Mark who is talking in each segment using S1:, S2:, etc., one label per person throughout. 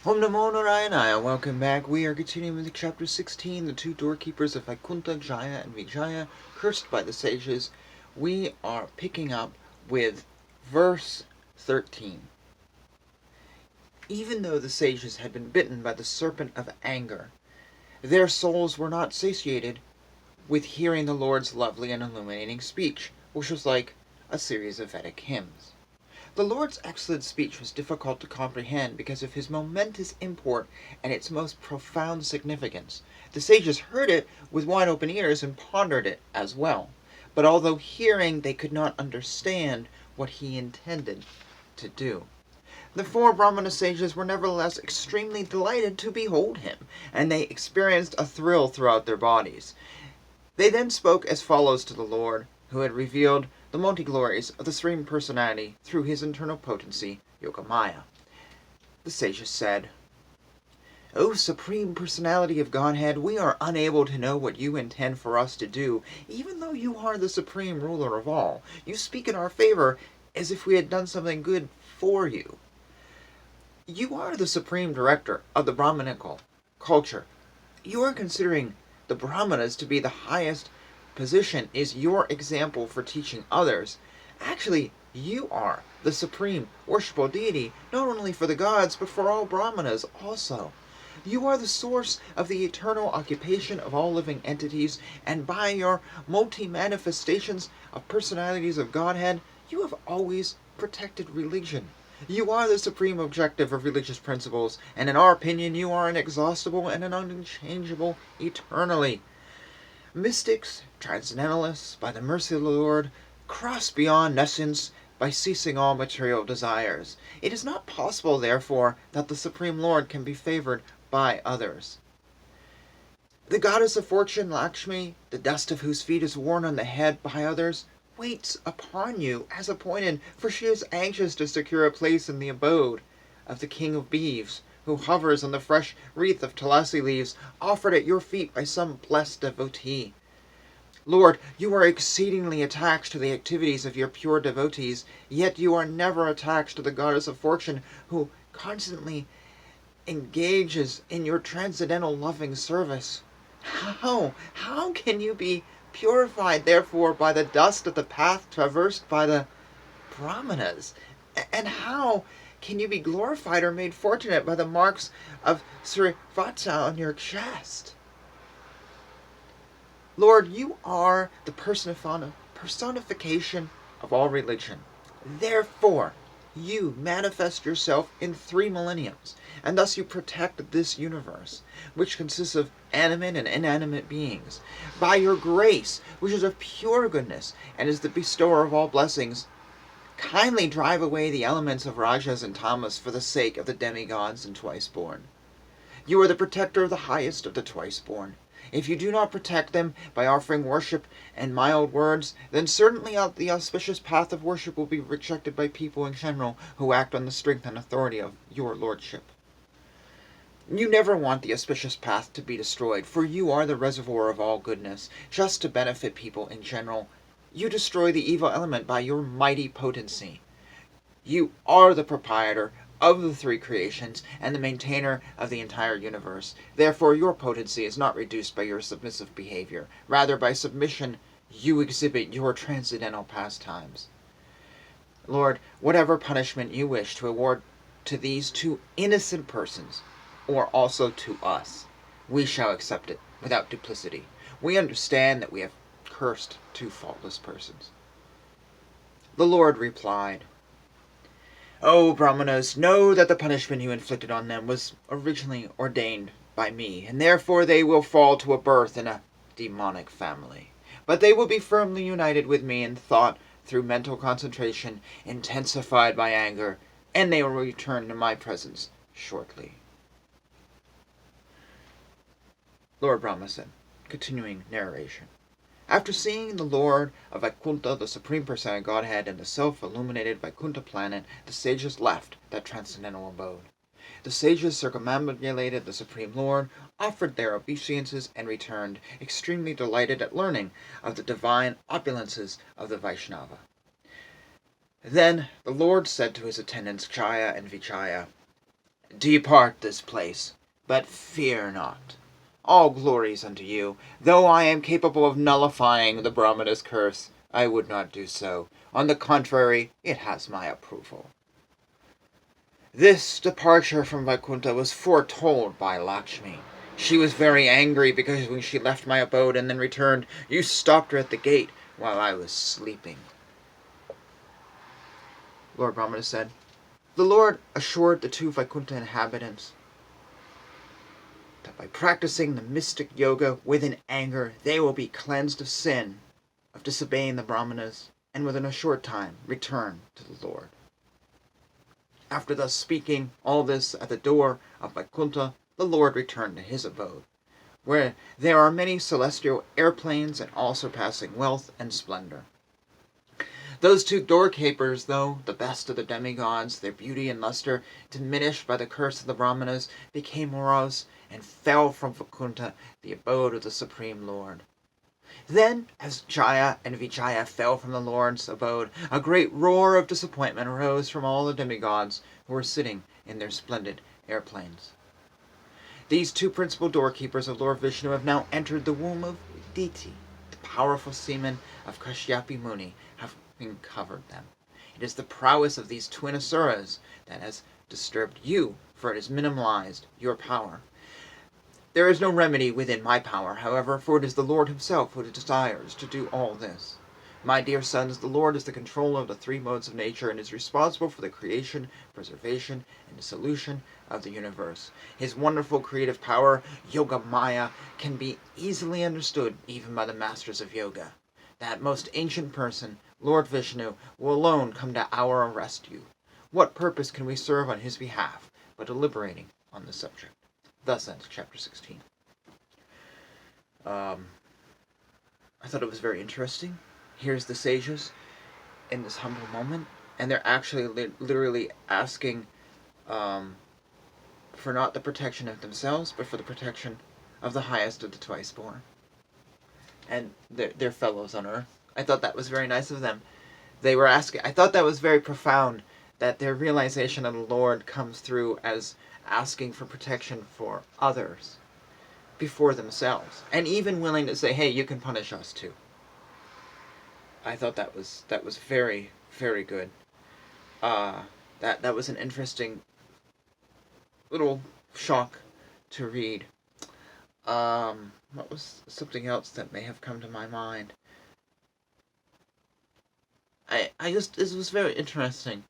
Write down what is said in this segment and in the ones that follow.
S1: Om Namo Narayana, welcome back. We are continuing with chapter 16, the two doorkeepers of Vaikuntha, Jaya and Vijaya, cursed by the sages. We are picking up with verse 13. Even though the sages had been bitten by the serpent of anger, their souls were not satiated with hearing the Lord's lovely and illuminating speech, which was like a series of Vedic hymns. The Lord's excellent speech was difficult to comprehend because of his momentous import and its most profound significance. The sages heard it with wide open ears and pondered it as well. But although hearing, they could not understand what he intended to do. The four Brahmana sages were nevertheless extremely delighted to behold him, and they experienced a thrill throughout their bodies. They then spoke as follows to the Lord, who had revealed the multi-glories of the Supreme Personality through his internal potency, Yogamaya. The sages said, O Supreme Personality of Godhead, we are unable to know what you intend for us to do, even though you are the Supreme Ruler of all. You speak in our favor as if we had done something good for you. You are the Supreme Director of the Brahmanical culture. You are considering the Brahmanas to be the highest position is your example for teaching others. Actually, you are the supreme worshipable deity, not only for the gods, but for all Brahmanas also. You are the source of the eternal occupation of all living entities, and by your multi-manifestations of personalities of Godhead, you have always protected religion. You are the supreme objective of religious principles, and in our opinion you are inexhaustible and unchangeable eternally. Mystics, transcendentalists, by the mercy of the Lord, cross beyond essence by ceasing all material desires. It is not possible, therefore, that the Supreme Lord can be favored by others. The goddess of fortune, Lakshmi, the dust of whose feet is worn on the head by others, waits upon you as appointed, for she is anxious to secure a place in the abode of the king of beeves, who hovers on the fresh wreath of tulasi leaves offered at your feet by some blessed devotee. Lord, you are exceedingly attached to the activities of your pure devotees, yet you are never attached to the goddess of fortune, who constantly engages in your transcendental loving service. How can you be purified, therefore, by the dust of the path traversed by the Brahmanas? And how can you be glorified or made fortunate by the marks of Srivatsa on your chest? Lord, you are the personification of all religion. Therefore, you manifest yourself in 3 millenniums, and thus you protect this universe, which consists of animate and inanimate beings. By your grace, which is of pure goodness, and is the bestower of all blessings, kindly drive away the elements of rajas and tamas for the sake of the demigods and twice-born. You are the protector of the highest of the twice-born. If you do not protect them by offering worship and mild words, then certainly the auspicious path of worship will be rejected by people in general who act on the strength and authority of your lordship. You never want the auspicious path to be destroyed, for you are the reservoir of all goodness, just to benefit people in general. You destroy the evil element by your mighty potency. You are the proprietor of the 3 creations and the maintainer of the entire universe. Therefore, your potency is not reduced by your submissive behavior. Rather, by submission, you exhibit your transcendental pastimes. Lord, whatever punishment you wish to award to these 2 innocent persons, or also to us, we shall accept it without duplicity. We understand that we have cursed 2 faultless persons. The Lord replied, O Brahmanas, know that the punishment you inflicted on them was originally ordained by me, and therefore they will fall to a birth in a demonic family. But they will be firmly united with me in thought through mental concentration, intensified by anger, and they will return to my presence shortly. Lord Brahma said, continuing narration. After seeing the Lord of Vaikuntha, the Supreme Personality of Godhead, and the self-illuminated Vaikuntha planet, the sages left that transcendental abode. The sages circumambulated the Supreme Lord, offered their obeisances, and returned, extremely delighted at learning of the divine opulences of the Vaishnava. Then the Lord said to his attendants, Jaya and Vijaya, Depart this place, but fear not. All glories unto you. Though I am capable of nullifying the Brahmana's curse, I would not do so. On the contrary, it has my approval. This departure from Vaikuntha was foretold by Lakshmi. She was very angry because when she left my abode and then returned, you stopped her at the gate while I was sleeping. Lord Brahmana said, the Lord assured the two Vaikuntha inhabitants that by practicing the mystic yoga within anger, they will be cleansed of sin, of disobeying the Brahmanas, and within a short time return to the Lord. After thus speaking all this at the door of Vaikuntha, the Lord returned to his abode, where there are many celestial airplanes and all surpassing wealth and splendor. Those two doorkeepers, though the best of the demigods, their beauty and luster, diminished by the curse of the Brahmanas, became morose and fell from Vaikuntha, the abode of the Supreme Lord. Then, as Jaya and Vijaya fell from the Lord's abode, a great roar of disappointment arose from all the demigods who were sitting in their splendid airplanes. These two principal doorkeepers of Lord Vishnu have now entered the womb of Diti, the powerful semen of Kashyapi Muni, having covered them. It is the prowess of these twin asuras that has disturbed you, for it has minimalized your power. There is no remedy within my power, however, for it is the Lord himself who desires to do all this. My dear sons, the Lord is the controller of the three modes of nature and is responsible for the creation, preservation, and dissolution of the universe. His wonderful creative power, Yoga Maya, can be easily understood even by the masters of yoga. That most ancient person, Lord Vishnu, will alone come to our rescue. What purpose can we serve on his behalf but deliberating on the subject? Thus ends chapter 16. I thought it was very interesting. Here's the sages in this humble moment, and they're actually literally asking for not the protection of themselves, but for the protection of the highest of the twice born and their fellows on earth. I thought that was very nice of them. They were asking. I thought that was very profound, that their realization of the Lord comes through as asking for protection for others before themselves, and even willing to say, hey, you can punish us too. I thought that was very, very good. That was an interesting little shock to read. What was something else that may have come to my mind? This was very interesting.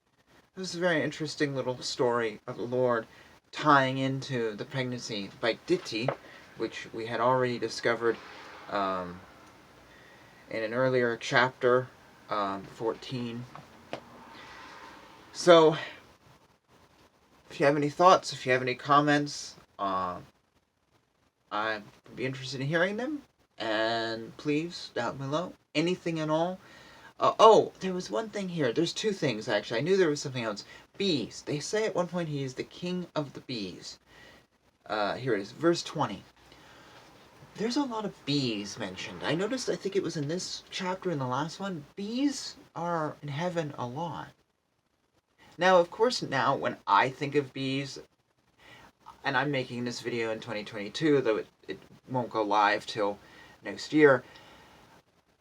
S1: It was a very interesting little story of the Lord tying into the pregnancy by Diti, which we had already discovered in an earlier chapter, 14. So, if you have any thoughts, if you have any comments, I'd be interested in hearing them. And please, down below, anything at all. Oh, there was one thing here. There's two things, actually. I knew there was something else. Bees. They say at one point he is the king of the bees. Here it is, verse 20. There's a lot of bees mentioned. I noticed, I think it was in this chapter and the last one, bees are in heaven a lot. Now, of course, now when I think of bees, and I'm making this video in 2022, though it won't go live till next year,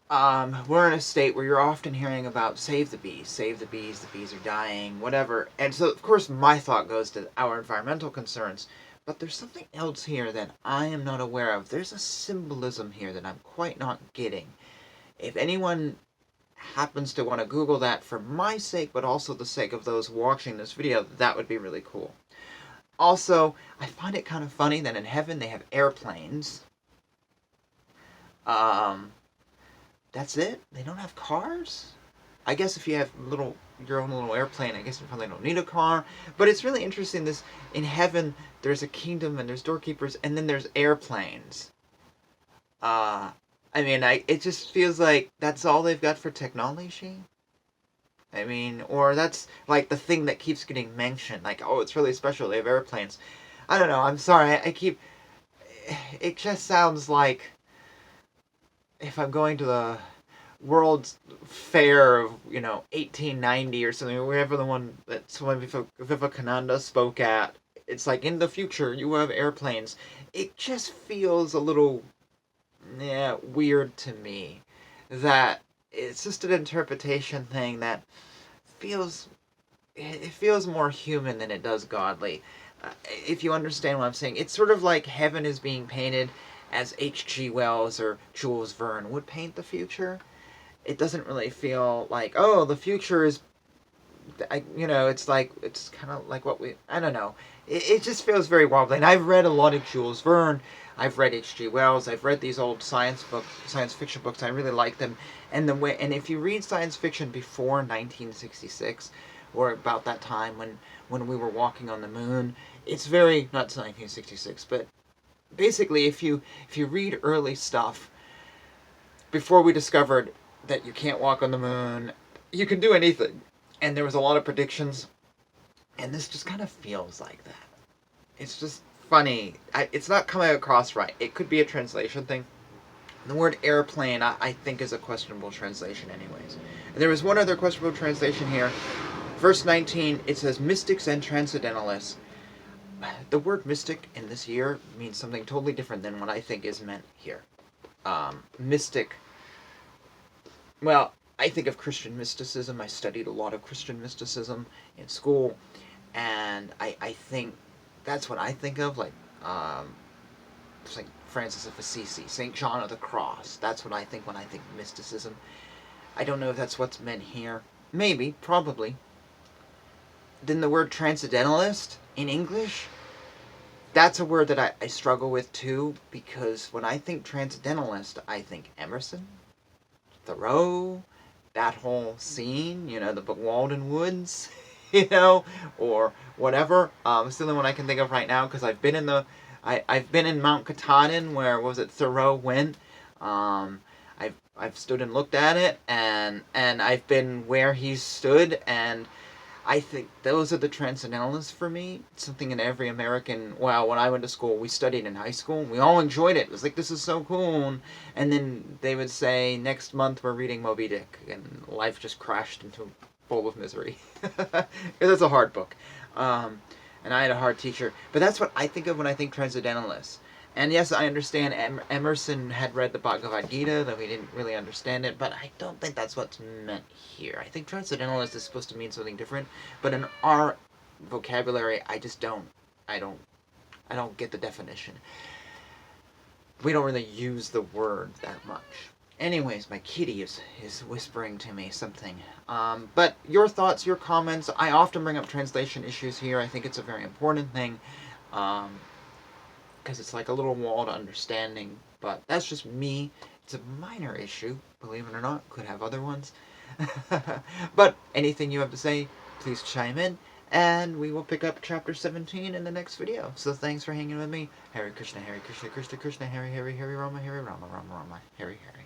S1: we're in a state where you're often hearing about save the bees are dying, whatever. And so, of course, my thought goes to our environmental concerns. But there's something else here that I am not aware of. There's a symbolism here that I'm quite not getting. If anyone happens to want to Google that for my sake, but also the sake of those watching this video, that would be really cool. Also, I find it kind of funny that in heaven they have airplanes. That's it? They don't have cars? I guess if you have your own little airplane, I guess you probably don't need a car. But it's really interesting, this, in heaven, there's a kingdom and there's doorkeepers and then there's airplanes. It just feels like that's all they've got for technology. I mean, or that's like the thing that keeps getting mentioned. Like, oh, it's really special, they have airplanes. I don't know, I'm sorry, it just sounds like if I'm going to the World's Fair of, 1890 or something, wherever the one that Swami Vivekananda spoke at, it's like in the future you have airplanes. It just feels a little weird to me. That it's just an interpretation thing that feels it feels more human than it does godly. If you understand what I'm saying, it's sort of like heaven is being painted as H.G. Wells or Jules Verne would paint the future. It doesn't really feel like, oh, the future is, it's like, it's kind of like what I don't know. It just feels very wobbly. And I've read a lot of Jules Verne. I've read H.G. Wells. I've read these old science fiction books. I really like them. And if you read science fiction before 1966, or about that time when we were walking on the moon, it's very, not 1966, but basically if you read early stuff before we discovered that you can't walk on the moon, you can do anything. And there was a lot of predictions, and this just kind of feels like that. It's just funny. It's not coming across right. It could be a translation thing. The word airplane, I think, is a questionable translation anyways. And there was one other questionable translation here. Verse 19, it says, mystics and transcendentalists. The word mystic in this year means something totally different than what I think is meant here. Mystic, well, I think of Christian mysticism. I studied a lot of Christian mysticism in school, and I think that's what I think of, like St. Francis of Assisi, St. John of the Cross. That's what I think when I think mysticism. I don't know if that's what's meant here. Maybe, probably. Then the word transcendentalist in English, that's a word that I struggle with too, because when I think transcendentalist, I think Emerson, Thoreau, that whole scene, the book Walden Woods, or whatever. It's the only one I can think of right now, because I've been in Mount Katahdin, where, what was it, Thoreau went. I've stood and looked at it, and I've been where he stood, and I think those are the transcendentalists for me. It's something in every American, well, when I went to school, we studied in high school. We all enjoyed it. It was like, this is so cool. And then they would say, next month we're reading Moby Dick. And life just crashed into a bowl of misery. It's a hard book. And I had a hard teacher. But that's what I think of when I think transcendentalists. And yes, I understand Emerson had read the Bhagavad Gita, though he didn't really understand it, but I don't think that's what's meant here. I think transcendentalist is supposed to mean something different, but in our vocabulary, I don't get the definition. We don't really use the word that much. Anyways, my kitty is whispering to me something. But your thoughts, your comments, I often bring up translation issues here. I think it's a very important thing. Because it's like a little wall to understanding, but that's just me. It's a minor issue, believe it or not. Could have other ones. But anything you have to say, please chime in, and we will pick up chapter 17 in the next video. So thanks for hanging with me. Hare Krishna, Hare Krishna, Krishna Krishna, Hare Hare, Hare Rama, Hare Rama, Rama Rama, Hare Hare.